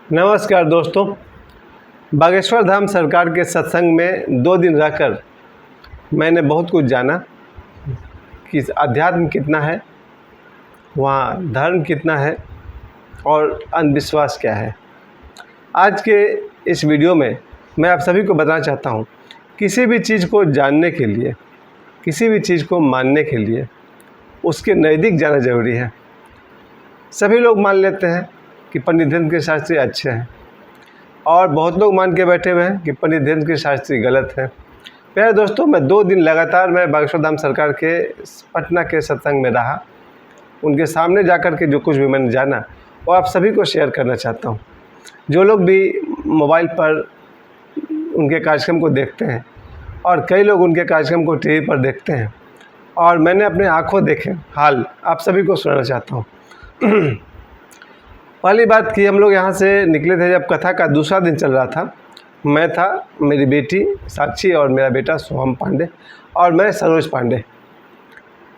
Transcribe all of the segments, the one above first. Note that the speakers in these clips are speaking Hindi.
नमस्कार दोस्तों। बागेश्वर धाम सरकार के सत्संग में 2 दिन रहकर मैंने बहुत कुछ जाना कि अध्यात्म कितना है, वहाँ धर्म कितना है और अंधविश्वास क्या है। आज के इस वीडियो में मैं आप सभी को बताना चाहता हूँ, किसी भी चीज़ को जानने के लिए, किसी भी चीज़ को मानने के लिए उसके नज़दीक जाना ज़रूरी है। सभी लोग मान लेते हैं कि पंडित धीरेन्द्र गिरी शास्त्री अच्छे हैं और बहुत लोग मान के बैठे हुए हैं कि पंडित धीरेन्द्र गिरी शास्त्री गलत हैं। प्यारे दोस्तों, मैं 2 दिन लगातार बागेश्वर धाम सरकार के पटना के सत्संग में रहा। उनके सामने जाकर के जो कुछ भी मैंने जाना वो आप सभी को शेयर करना चाहता हूँ। जो लोग भी मोबाइल पर उनके कार्यक्रम को देखते हैं और कई लोग उनके कार्यक्रम को टीवी पर देखते हैं और मैंने अपने आँखों देखे हाल आप सभी को सुनाना चाहता हूँ। पहली बात कि हम लोग यहाँ से निकले थे जब कथा का दूसरा दिन चल रहा था। मैं था, मेरी बेटी साक्षी और मेरा बेटा सोहम पांडे और मैं सरोज पांडे।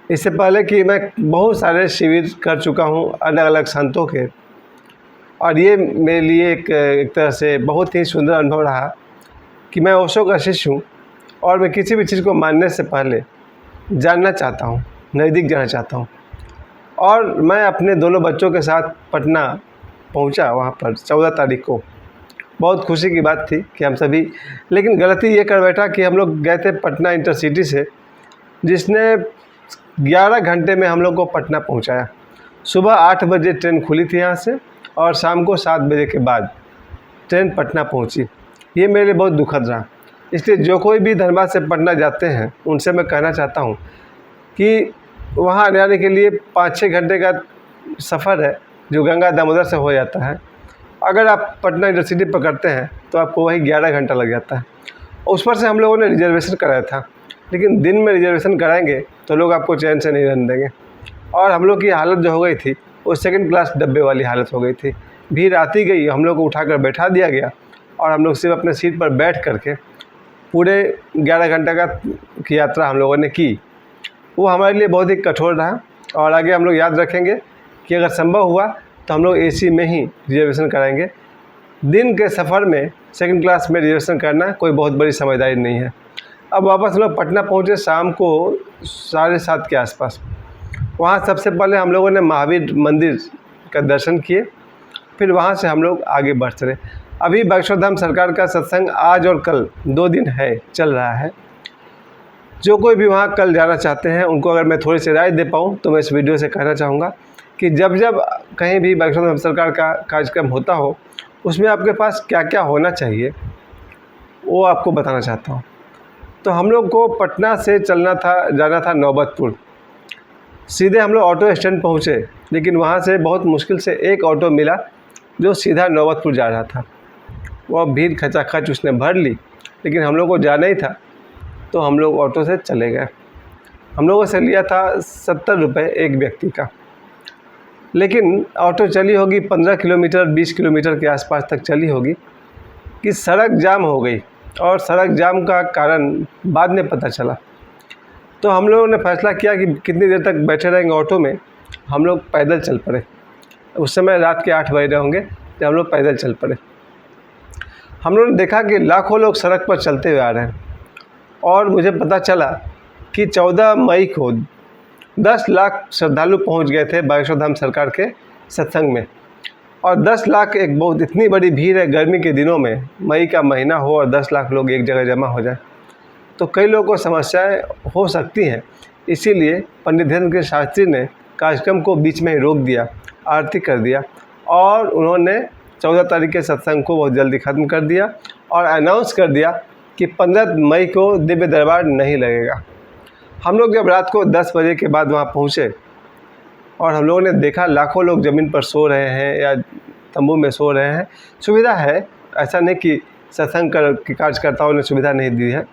इससे पहले कि मैं बहुत सारे शिविर कर चुका हूँ अलग अलग संतों के, और ये मेरे लिए एक तरह से बहुत ही सुंदर अनुभव रहा कि मैं ओशो का शिष्य हूँ और मैं किसी भी चीज़ को मानने से पहले जानना चाहता हूँ, नज़दीक जाना चाहता हूँ। और मैं अपने दोनों बच्चों के साथ पटना पहुंचा। वहाँ पर 14 तारीख को बहुत खुशी की बात थी कि हम सभी, लेकिन गलती ये कर बैठा कि हम लोग गए थे पटना इंटरसिटी से, जिसने 11 घंटे में हम लोग को पटना पहुंचाया। सुबह 8 बजे ट्रेन खुली थी यहाँ से और शाम को 7 बजे के बाद ट्रेन पटना पहुंची। ये मेरे लिए बहुत दुखद रहा। इसलिए जो कोई भी धनबाद से पटना जाते हैं उनसे मैं कहना चाहता हूँ कि वहाँ आने के लिए 5-6 घंटे का सफ़र है जो गंगा दामोदर से हो जाता है। अगर आप पटना इंटरसिटी पकड़ते हैं तो आपको वही 11 घंटा लग जाता है। उस पर से हम लोगों ने रिजर्वेशन कराया था, लेकिन दिन में रिजर्वेशन कराएंगे तो लोग आपको चैन से नहीं रहने देंगे। और हम लोग की हालत जो हो गई थी वो 2nd क्लास डब्बे वाली हालत हो गई थी। भीड़ आती गई, हम लोग को उठाकर बैठा दिया गया और हम लोग सिर्फ अपने सीट पर बैठ करके पूरे 11 घंटे की यात्रा हम लोगों ने की। वो हमारे लिए बहुत ही कठोर रहा और आगे हम लोग याद रखेंगे कि अगर संभव हुआ तो हम लोग एसी में ही रिजर्वेशन कराएंगे। दिन के सफ़र में 2nd क्लास में रिजर्वेशन करना कोई बहुत बड़ी समझदारी नहीं है। अब वापस हम लोग पटना पहुँचे शाम को 7:30 के आसपास। वहाँ सबसे पहले हम लोगों ने महावीर मंदिर का दर्शन किए, फिर वहाँ से हम लोग आगे बढ़ चले। अभी बागेश्वर धाम सरकार का सत्संग आज और कल 2 दिन चल रहा है। जो कोई भी वहाँ कल जाना चाहते हैं उनको अगर मैं थोड़ी सी राय दे पाऊँ तो मैं इस वीडियो से कहना चाहूँगा कि जब जब कहीं भी बागेश्वर धाम सरकार का कार्यक्रम होता हो उसमें आपके पास क्या क्या होना चाहिए वो आपको बताना चाहता हूँ। तो हम लोग को पटना से जाना था नौबतपुर। सीधे हम लोग ऑटो स्टैंड पहुँचे, लेकिन वहाँ से बहुत मुश्किल से एक ऑटो मिला जो सीधा नौबतपुर जा रहा था। वह भीड़ खचाखच उसने भर ली, लेकिन हम लोग को जाना ही था तो हम लोग ऑटो से चले गए। हम लोगों से लिया था 70 रुपये एक व्यक्ति का, लेकिन ऑटो चली होगी 15 किलोमीटर 20 किलोमीटर के आसपास तक चली होगी कि सड़क जाम हो गई। और सड़क जाम का कारण बाद में पता चला। तो हम लोगों ने फैसला किया कि कितनी देर तक बैठे रहेंगे ऑटो में, हम लोग पैदल चल पड़े। उस समय रात के 8 बज रहे होंगे जब हम लोग पैदल चल पड़े। हम लोगों ने देखा कि लाखों लोग सड़क पर चलते हुए आ रहे हैं और मुझे पता चला कि 14 मई को 10 लाख श्रद्धालु पहुंच गए थे बागेश्वर धाम सरकार के सत्संग में। और 10 लाख एक बहुत इतनी बड़ी भीड़ है गर्मी के दिनों में, मई का महीना हो और 10 लाख लोग एक जगह जमा हो जाए तो कई लोगों को समस्याएं हो सकती हैं। इसीलिए पंडित धीरेन्द्र गिरी शास्त्री ने कार्यक्रम को बीच में ही रोक दिया, आरती कर दिया और उन्होंने 14 तारीख के सत्संग को बहुत जल्दी ख़त्म कर दिया और अनाउंस कर दिया कि 15 मई को दिव्य दरबार नहीं लगेगा। हम लोग जब रात को 10 बजे के बाद वहाँ पहुँचे और हम लोगों ने देखा लाखों लोग ज़मीन पर सो रहे हैं या तंबू में सो रहे हैं। सुविधा है, ऐसा नहीं कि सत्संग के कार्यकर्ताओं ने सुविधा नहीं दी है,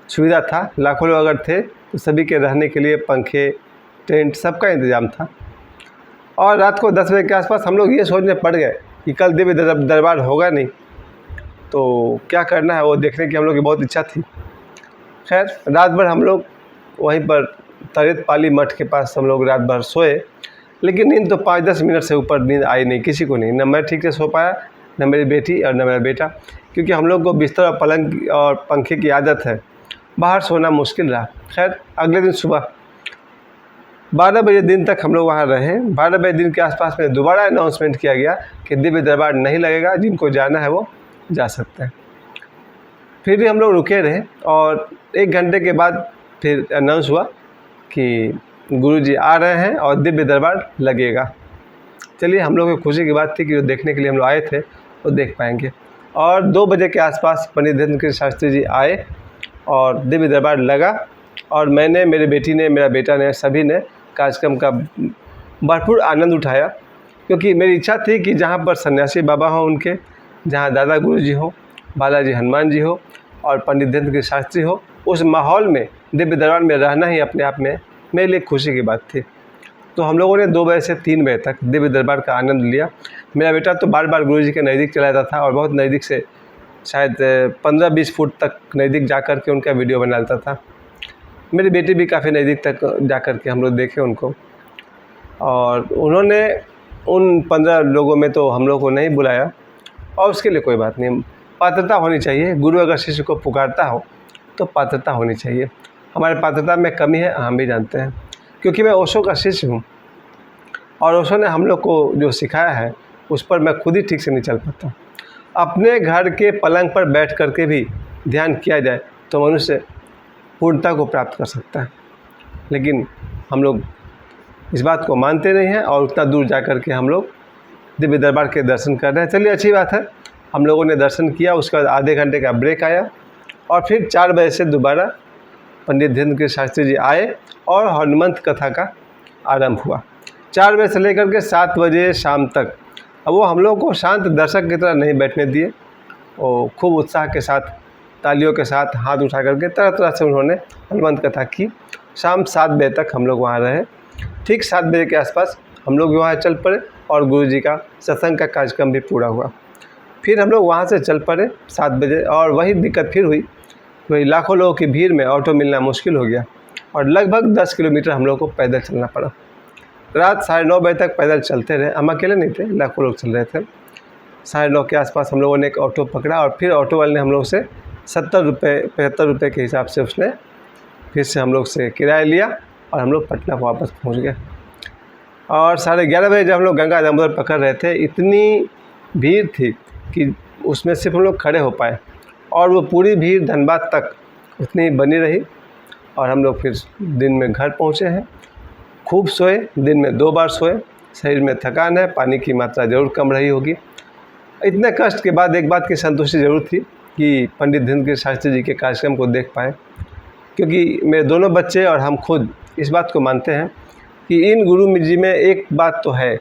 सुविधा था। लाखों लोग अगर थे तो सभी के रहने के लिए पंखे, टेंट, सबका इंतज़ाम था। और रात को 10 बजे के आसपास हम लोग ये सोचने पड़ गए कि कल दिव्य दरबार होगा नहीं, तो क्या करना है वो देखने की हम लोग की बहुत इच्छा थी। खैर रात भर हम लोग वहीं पर तरेत पाली मठ के पास हम लोग रात भर सोए, लेकिन नींद तो 5-10 मिनट से ऊपर नींद आई नहीं, किसी को नहीं। न मैं ठीक से सो पाया, न मेरी बेटी और न मेरा बेटा, क्योंकि हम लोग को बिस्तर और पलंग और पंखे की आदत है, बाहर सोना मुश्किल रहा। खैर अगले दिन सुबह 12 बजे दिन तक हम लोग वहाँ रहे। 12 बजे दिन के आसपास में दोबारा अनाउंसमेंट किया गया कि दिव्य दरबार नहीं लगेगा, जिनको जाना है वो जा सकते हैं। फिर भी हम लोग रुके रहे और 1 घंटे के बाद फिर अनाउंस हुआ कि गुरुजी आ रहे हैं और दिव्य दरबार लगेगा। चलिए, हम लोग की खुशी की बात थी कि जो देखने के लिए हम लोग आए थे वो देख पाएंगे। और 2 बजे के आसपास पंडित धीरेन्द्र कृष्ण शास्त्री जी आए और दिव्य दरबार लगा और मैंने, मेरी बेटी ने, मेरा बेटा ने, सभी ने कार्यक्रम का भरपूर आनंद उठाया, क्योंकि मेरी इच्छा थी कि जहाँ पर सन्यासी बाबा हों उनके, जहाँ दादा गुरुजी हो, बालाजी हनुमान जी हो और पंडित धीरेन्द्र कृष्ण शास्त्री हो, उस माहौल में दिव्य दरबार में रहना ही अपने आप में मेरे लिए खुशी की बात थी। तो हम लोगों ने 2 बजे से 3 बजे तक दिव्य दरबार का आनंद लिया। मेरा बेटा तो बार बार गुरुजी के नज़दीक चला जाता था और बहुत नज़दीक से, शायद 15-20 फुट तक नज़दीक जा कर के उनका वीडियो बना लेता था। मेरी बेटी भी काफ़ी नज़दीक तक जा कर के हम लोग देखे उनको, और उन्होंने उन 15 लोगों में तो हम लोग को नहीं बुलाया, और उसके लिए कोई बात नहीं। पात्रता होनी चाहिए। गुरु अगर शिष्य को पुकारता हो तो पात्रता होनी चाहिए। हमारे पात्रता में कमी है, हम भी जानते हैं, क्योंकि मैं ओशो का शिष्य हूँ और ओशो ने हम लोग को जो सिखाया है उस पर मैं खुद ही ठीक से नहीं चल पाता। अपने घर के पलंग पर बैठ कर के भी ध्यान किया जाए तो मनुष्य पूर्णता को प्राप्त कर सकता है, लेकिन हम लोग इस बात को मानते नहीं हैं और उतना दूर जा कर के हम लोग दिव्य दरबार के दर्शन कर रहे हैं। चलिए, अच्छी बात है, हम लोगों ने दर्शन किया। उसके बाद आधे घंटे का ब्रेक आया और फिर 4 बजे से दोबारा पंडित धीरेन्द्र कृष्ण शास्त्री जी आए और हनुमंत कथा का आरंभ हुआ। 4 बजे से लेकर के 7 बजे शाम तक। अब वो हम लोग को शांत दर्शक की तरह नहीं बैठने दिए, वो खूब उत्साह के साथ, तालियों के साथ, हाथ उठा करके तरह तरह से उन्होंने हनुमंत कथा की। शाम 7 बजे तक हम लोग वहाँ रहे। ठीक 7 बजे के आसपास हम लोग वहाँ चल पड़े और गुरुजी का सत्संग का कार्यक्रम भी पूरा हुआ। फिर हम लोग वहाँ से चल पड़े 7 बजे, और वही दिक्कत फिर हुई। वही लाखों लोगों की भीड़ में ऑटो मिलना मुश्किल हो गया और लगभग 10 किलोमीटर हम लोग को पैदल चलना पड़ा। रात 9:30 बजे तक पैदल चलते रहे। हम अकेले नहीं थे, लाखों लोग चल रहे थे। 9:30 के आसपास हम लोगों ने एक ऑटो पकड़ा और फिर ऑटो वाले ने हम लोग से 70 रुपये 75 रुपये के हिसाब से उसने फिर से हम लोग से किराया लिया और हम लोग पटना वापस पहुंच गए। और 11:30 बजे जब हम लोग गंगा दामोदर पकड़ रहे थे, इतनी भीड़ थी कि उसमें सिर्फ हम लोग खड़े हो पाए, और वो पूरी भीड़ धनबाद तक उतनी बनी रही। और हम लोग फिर दिन में घर पहुँचे हैं। खूब सोए, दिन में 2 बार सोए। शरीर में थकान है, पानी की मात्रा ज़रूर कम रही होगी। इतने कष्ट के बाद एक बात की संतुष्टि ज़रूर थी कि पंडित धीरेन्द्र कृष्ण शास्त्री जी के कार्यक्रम को देख पाए, क्योंकि मेरे दोनों बच्चे और हम खुद इस बात को मानते हैं कि इन गुरु जी में एक बात तो है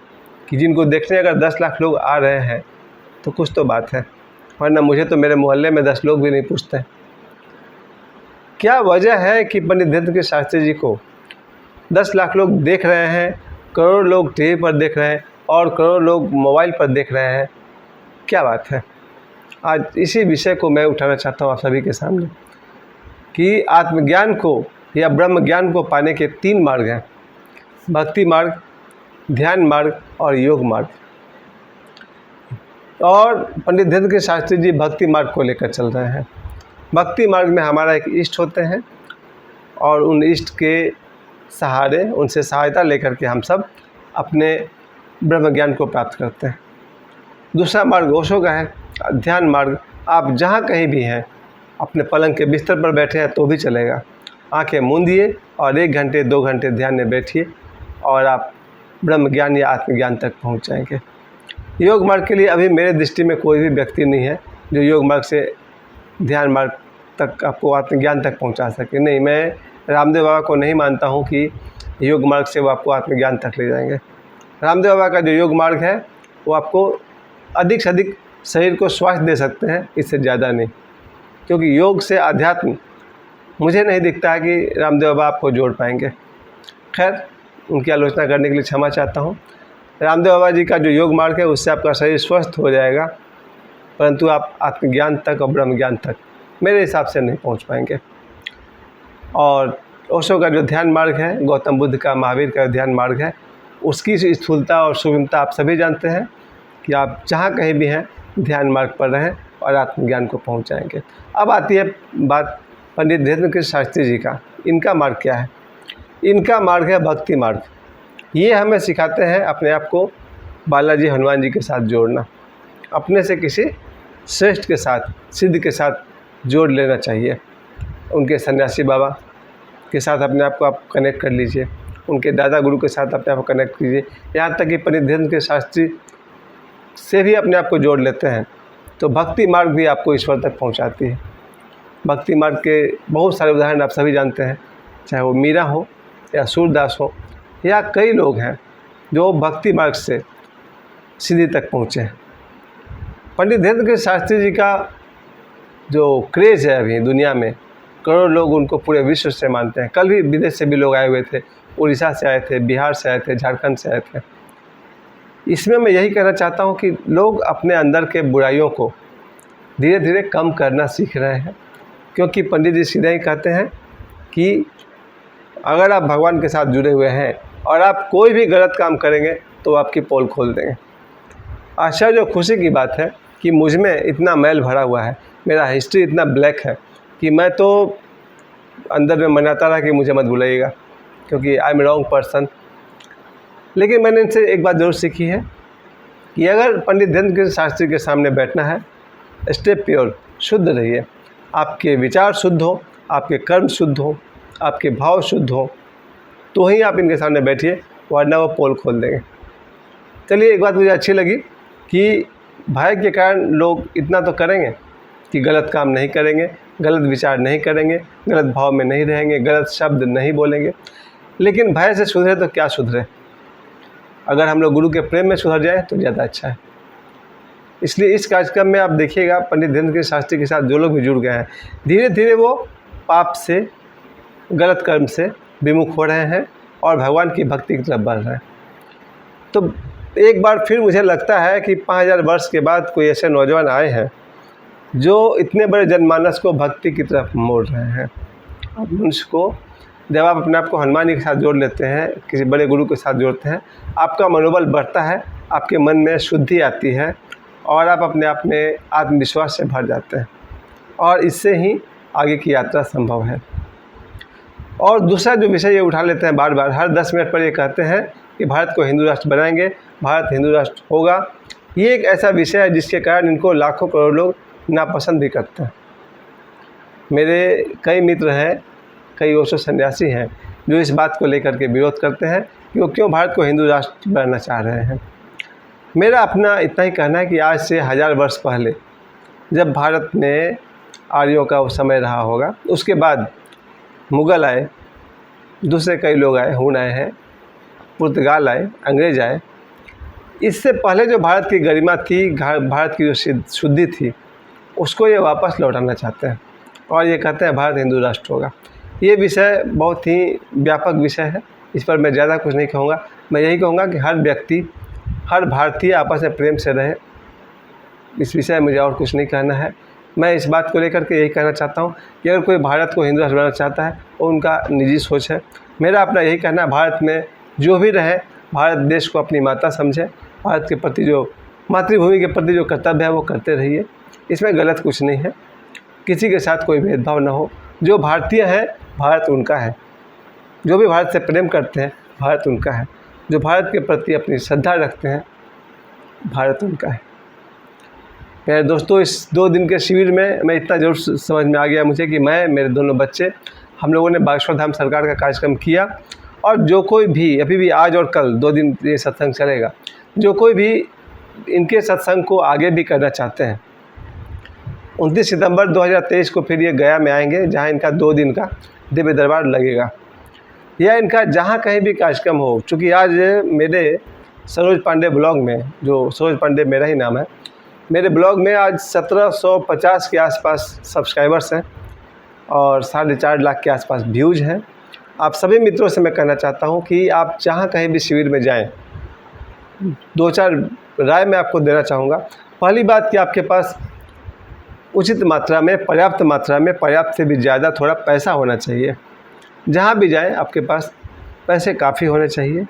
कि जिनको देखने अगर 10 लाख लोग आ रहे हैं तो कुछ तो बात है, वरना मुझे तो मेरे मोहल्ले में 10 लोग भी नहीं पूछते। क्या वजह है कि पंडित धीरेन्द्र कृष्ण शास्त्री जी को 10 लाख लोग देख रहे हैं, करोड़ों लोग टीवी पर देख रहे हैं और करोड़ों लोग मोबाइल पर देख रहे हैं? क्या बात है? आज इसी विषय को मैं उठाना चाहता हूँ आप सभी के सामने कि आत्मज्ञान को या ब्रह्म ज्ञान को पाने के 3 मार्ग हैं: भक्ति मार्ग, ध्यान मार्ग और योग मार्ग। और पंडित धीरेन्द्र कृष्ण शास्त्री जी भक्ति मार्ग को लेकर चल रहे हैं। भक्ति मार्ग में हमारा एक इष्ट होते हैं और उन इष्ट के सहारे, उनसे सहायता लेकर के हम सब अपने ब्रह्म ज्ञान को प्राप्त करते हैं। दूसरा मार्ग ओशो का है, ध्यान मार्ग। आप जहाँ कहीं भी हैं, अपने पलंग के बिस्तर पर बैठे हैं तो भी चलेगा, आंखें मूंदिए और 1 घंटे 2 घंटे ध्यान में बैठिए और आप ब्रह्म ज्ञान या आत्मज्ञान तक पहुँच जाएंगे। योग मार्ग के लिए अभी मेरे दृष्टि में कोई भी व्यक्ति नहीं है जो योग मार्ग से ध्यान मार्ग तक, आपको आत्मज्ञान तक पहुंचा सके। नहीं, मैं रामदेव बाबा को नहीं मानता हूं कि योग मार्ग से वो आपको आत्मज्ञान तक ले जाएंगे। रामदेव बाबा का जो योग मार्ग है वो आपको अधिक से अधिक शरीर को स्वास्थ्य दे सकते हैं, इससे ज़्यादा नहीं। क्योंकि योग से अध्यात्म मुझे नहीं दिखता है कि रामदेव बाबा आपको जोड़ पाएंगे। खैर, उनकी आलोचना करने के लिए क्षमा चाहता हूँ। रामदेव बाबा जी का जो योग मार्ग है उससे आपका शरीर स्वस्थ हो जाएगा, परंतु आप आत्मज्ञान तक और ब्रह्म ज्ञान तक मेरे हिसाब से नहीं पहुंच पाएंगे। और ओशो का जो ध्यान मार्ग है, गौतम बुद्ध का, महावीर का ध्यान मार्ग है, उसकी स्थूलता और सूक्ष्मता आप सभी जानते हैं कि आप जहाँ कहीं भी हैं ध्यान मार्ग पर रहें और आत्मज्ञान को पहुँचाएँगे। अब आती है बात पंडित धीरेन्द्र कृष्ण शास्त्री जी का। इनका मार्ग क्या है? इनका मार्ग है भक्ति मार्ग। ये हमें सिखाते हैं अपने आप को बालाजी हनुमान जी के साथ जोड़ना, अपने से किसी श्रेष्ठ के साथ, सिद्ध के साथ जोड़ लेना चाहिए। उनके सन्यासी बाबा के साथ अपने आप को आप कनेक्ट कर लीजिए, उनके दादा गुरु के साथ अपने आप को कनेक्ट कीजिए, यहाँ तक कि पंडित धीरेन्द्र कृष्ण शास्त्री से भी अपने आप को जोड़ लेते हैं तो भक्ति मार्ग भी आपको ईश्वर तक पहुँचाती है। भक्ति मार्ग के बहुत सारे उदाहरण आप सभी जानते हैं, चाहे वो मीरा हो या सूरदास हो या कई लोग हैं जो भक्ति मार्ग से सिद्धि तक पहुँचे हैं। पंडित धीरेन्द्र कृष्ण शास्त्री जी का जो क्रेज़ है अभी दुनिया में, करोड़ों लोग उनको पूरे विश्व से मानते हैं। कल भी विदेश से भी लोग आए हुए थे, उड़ीसा से आए थे, बिहार से आए थे, झारखंड से आए थे। इसमें मैं यही कहना चाहता हूँ कि लोग अपने अंदर के बुराइयों को धीरे धीरे कम करना सीख रहे हैं, क्योंकि पंडित जी सीधा ही कहते हैं कि अगर आप भगवान के साथ जुड़े हुए हैं और आप कोई भी गलत काम करेंगे तो आपकी पोल खोल देंगे। आश्चर्य और खुशी की बात है कि मुझ में इतना मैल भरा हुआ है, मेरा हिस्ट्री इतना ब्लैक है कि मैं तो अंदर में मनाता रहा कि मुझे मत बुलाइएगा, क्योंकि आई एम रॉन्ग पर्सन। लेकिन मैंने इनसे एक बात ज़रूर सीखी है कि अगर पंडित धीरेन्द्र कृष्ण शास्त्री के सामने बैठना है, स्टे प्योर, शुद्ध रहिए। आपके विचार शुद्ध हो, आपके कर्म शुद्ध हो, आपके भाव शुद्ध हो, तो ही आप इनके सामने बैठिए, वरना वो पोल खोल देंगे। चलिए, एक बात मुझे अच्छी लगी कि भय के कारण लोग इतना तो करेंगे कि गलत काम नहीं करेंगे, गलत विचार नहीं करेंगे, गलत भाव में नहीं रहेंगे, गलत शब्द नहीं बोलेंगे। लेकिन भय से सुधरे तो क्या सुधरे? अगर हम लोग गुरु के प्रेम में सुधर जाएं तो ज़्यादा अच्छा है। इसलिए इस कार्यक्रम में आप देखिएगा, पंडित धीरेन्द्र कृष्ण शास्त्री के साथ जो लोग भी जुड़ गए हैं, धीरे धीरे वो पाप से, गलत कर्म से विमुख हो रहे हैं और भगवान की भक्ति की तरफ बढ़ रहे हैं। तो एक बार फिर मुझे लगता है कि 5000 वर्ष के बाद कोई ऐसे नौजवान आए हैं जो इतने बड़े जनमानस को भक्ति की तरफ मोड़ रहे हैं। अब मनुष्य को, जब आप अपने आप को हनुमान जी के साथ जोड़ लेते हैं, किसी बड़े गुरु के साथ जोड़ते हैं, आपका मनोबल बढ़ता है, आपके मन में शुद्धि आती है और आप अपने आप में आत्मविश्वास से भर जाते हैं, और इससे ही आगे की यात्रा संभव है। और दूसरा जो विषय ये उठा लेते हैं बार बार, हर 10 मिनट पर ये कहते हैं कि भारत को हिंदू राष्ट्र बनाएंगे, भारत हिंदू राष्ट्र होगा। ये एक ऐसा विषय है जिसके कारण इनको लाखों करोड़ लोग नापसंद भी करते हैं। मेरे कई मित्र हैं, कई ओशो सन्यासी हैं जो इस बात को लेकर के विरोध करते हैं कि वो क्यों भारत को हिंदू राष्ट्र बनाना चाह रहे हैं। मेरा अपना इतना ही कहना है कि आज से 1000 वर्ष पहले जब भारत में आर्यों का वो समय रहा होगा, उसके बाद मुग़ल आए, दूसरे कई लोग आए, हूण आए हैं, पुर्तगाल आए, अंग्रेज़ आए। इससे पहले जो भारत की गरिमा थी, भारत की जो शुद्धि थी, उसको ये वापस लौटाना चाहते हैं और ये कहते हैं भारत हिंदू राष्ट्र होगा। ये विषय बहुत ही व्यापक विषय है, इस पर मैं ज़्यादा कुछ नहीं कहूँगा। मैं यही कहूँगा कि हर व्यक्ति, हर भारतीय आपस में प्रेम से रहे। इस विषय में मुझे और कुछ नहीं कहना है। मैं इस बात को लेकर के यही कहना चाहता हूँ कि अगर कोई भारत को हिंदू राष्ट्र बनाना चाहता है, वो उनका निजी सोच है। मेरा अपना यही कहना है, भारत में जो भी रहे, भारत देश को अपनी माता समझे, भारत के प्रति जो, मातृभूमि के प्रति जो कर्तव्य है वो करते रहिए। इसमें गलत कुछ नहीं है, किसी के साथ कोई भेदभाव ना हो। जो भारतीय है, भारत उनका है। जो भी भारत से प्रेम करते हैं, भारत उनका है। जो भारत के प्रति अपनी श्रद्धा रखते हैं, भारत उनका है। मेरे दोस्तों, इस 2 दिन के शिविर में मैं इतना ज़रूर समझ में आ गया मुझे कि मैं, मेरे दोनों बच्चे, हम लोगों ने बागेश्वर धाम सरकार का कार्यक्रम किया। और जो कोई भी, अभी भी आज और कल 2 दिन ये सत्संग चलेगा, जो कोई भी इनके सत्संग को आगे भी करना चाहते हैं, 29 सितंबर 2023 को फिर ये गया में आएंगे, जहाँ इनका 2 दिन का दिव्य दरबार लगेगा, या इनका जहाँ कहीं भी कार्यक्रम हो। चूँकि आज मेरे सरोज पांडे ब्लॉग में, जो सरोज पांडे मेरा ही नाम है, मेरे ब्लॉग में आज 1750 के आसपास सब्सक्राइबर्स हैं और 4.5 लाख के आसपास व्यूज़ हैं। आप सभी मित्रों से मैं कहना चाहता हूँ कि आप जहाँ कहीं भी शिविर में जाएं, 2-4 राय मैं आपको देना चाहूँगा। पहली बात कि आपके पास उचित मात्रा में, पर्याप्त मात्रा में, पर्याप्त से भी ज़्यादा थोड़ा पैसा होना चाहिए। जहाँ भी जाएं आपके पास पैसे काफ़ी होने चाहिए।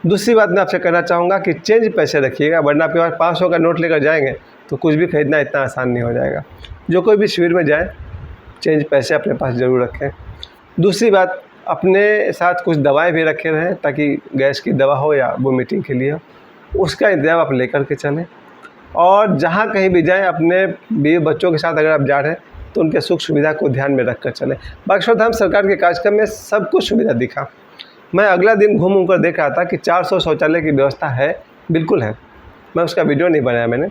दूसरी बात मैं आपसे कहना चाहूँगा कि चेंज पैसे रखिएगा, वरना आपके पास 500 का नोट लेकर जाएंगे तो कुछ भी खरीदना इतना आसान नहीं हो जाएगा। जो कोई भी शिविर में जाए चेंज पैसे अपने पास ज़रूर रखें। दूसरी बात, अपने साथ कुछ दवाएं भी रखे रहें, ताकि गैस की दवा हो या वो मीटिंग के लिए हो, उसका इंतजाम आप लेकर के चलें। और जहाँ कहीं भी जाएं, अपने बीवी बच्चों के साथ अगर आप जा रहे हैं तो उनके सुख सुविधा को ध्यान में रख कर चलें। बागेश्वर धाम सरकार के कार्यक्रम में सब कुछ सुविधा दिखा। मैं अगला दिन घूम कर देख रहा था कि 400 शौचालय की व्यवस्था है, बिल्कुल है। मैं उसका वीडियो नहीं बनाया मैंने।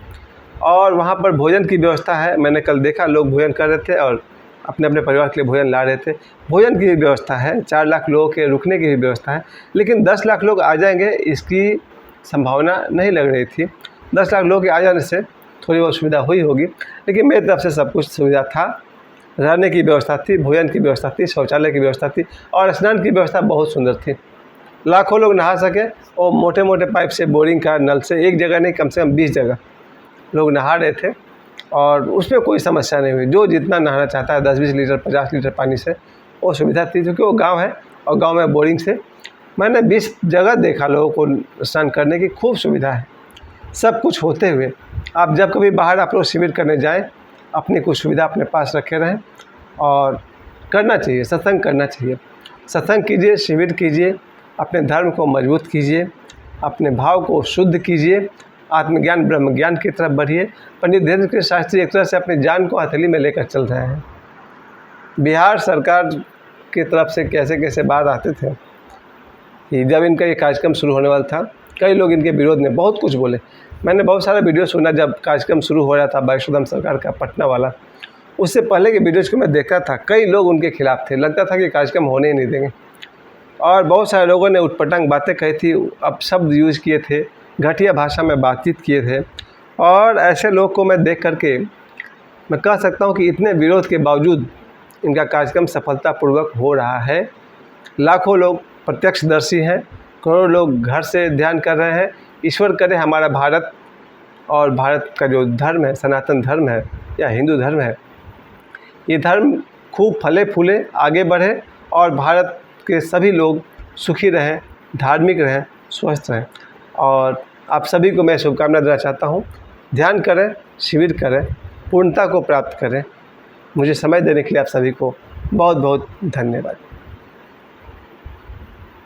और वहाँ पर भोजन की व्यवस्था है, मैंने कल देखा लोग भोजन कर रहे थे और अपने अपने परिवार के लिए भोजन ला रहे थे। भोजन की भी व्यवस्था है, 4 लाख लोगों के रुकने की भी व्यवस्था है। लेकिन 10 लाख लोग आ जाएंगे इसकी संभावना नहीं लग रही थी। 10 लाख लोगों के आ जाने से थोड़ी बहुत सुविधा हुई होगी, लेकिन मेरी तरफ से सब कुछ सुविधा था। रहने की व्यवस्था थी, भोजन की व्यवस्था थी, शौचालय की व्यवस्था थी और स्नान की व्यवस्था बहुत सुंदर थी। लाखों लोग नहा सके और मोटे मोटे पाइप से, बोरिंग का नल से, एक जगह नहीं कम से कम 20 जगह लोग नहा रहे थे और उसमें कोई समस्या नहीं हुई। जो जितना नहाना चाहता है 10-20 लीटर 50 लीटर पानी से, वो सुविधा थी। क्योंकि वो गांव है और गांव में बोरिंग से मैंने 20 जगह देखा लोगों को स्नान करने की खूब सुविधा है। सब कुछ होते हुए आप जब कभी बाहर आप लोग शिविर करने जाएं, अपनी कुछ सुविधा अपने पास रखे रहें और करना चाहिए, सत्संग करना चाहिए। सत्संग कीजिए, शिविर कीजिए, अपने धर्म को मजबूत कीजिए, अपने भाव को शुद्ध कीजिए, आत्मज्ञान ब्रह्म ज्ञान की तरफ बढ़िए। पंडित धीरेन्द्र कृष्ण शास्त्री एक तरह से अपनी जान को हथेली में लेकर चल रहे हैं। बिहार सरकार की तरफ से कैसे कैसे बात आते थे कि जब इनका ये कार्यक्रम शुरू होने वाला था, कई लोग इनके विरोध में बहुत कुछ बोले। मैंने बहुत सारा वीडियो सुना जब कार्यक्रम शुरू हो रहा था बागेश्वर धाम सरकार का पटना वाला। उससे पहले के वीडियोज़ को मैं देखा था, कई लोग उनके खिलाफ थे, लगता था कि कार्यक्रम होने ही नहीं देंगे। और बहुत सारे लोगों ने उटपटांग बातें कही थी, अब शब्द यूज़ किए थे, घटिया भाषा में बातचीत किए थे। और ऐसे लोग को मैं देख करके मैं कह सकता हूँ कि इतने विरोध के बावजूद इनका कार्यक्रम सफलतापूर्वक हो रहा है। लाखों लोग प्रत्यक्षदर्शी हैं, करोड़ों लोग घर से ध्यान कर रहे हैं। ईश्वर करे हमारा भारत और भारत का जो धर्म है, सनातन धर्म है या हिंदू धर्म है, ये धर्म खूब फले फूले, आगे बढ़े और भारत के सभी लोग सुखी रहें, धार्मिक रहें, स्वस्थ रहें। और आप सभी को मैं शुभकामना देना चाहता हूँ। ध्यान करें, शिविर करें, पूर्णता को प्राप्त करें। मुझे समय देने के लिए आप सभी को बहुत बहुत धन्यवाद।